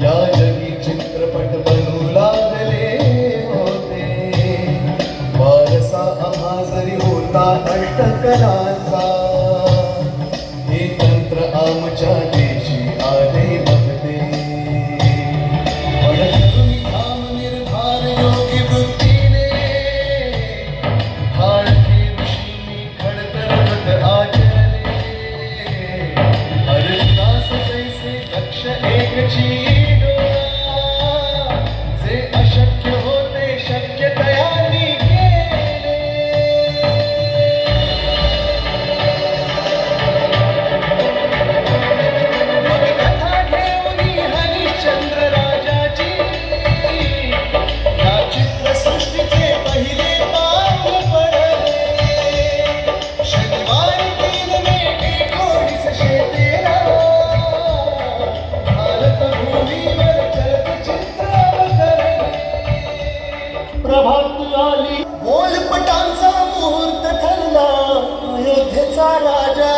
या जगी चित्रपट बनू लागले होते, वारसा आम्हा जरी होता अष्टकलांचा, हे तंत्र आमच्या देशी आले बघते. पण करुणी ठाम निर्धार योगी वृत्तीने, भारती ऋषींनी खडतर व्रत आचरले. अर्जुनास जैसे लक्ष एकची डोळा, जे अशक्य होते शक्य तयानी केले. मग कथा घेऊनी हरिश्चंद्र राजाची, या चित्रसृष्टीचे पहिले पाऊल पडले. शनिवारी 3 मे 1913 भारतभूमीवर चलचित्र अवतरले. प्रभात आली, बोलपटांचा मुहूर्त ठरला, अयोध्येचा राजा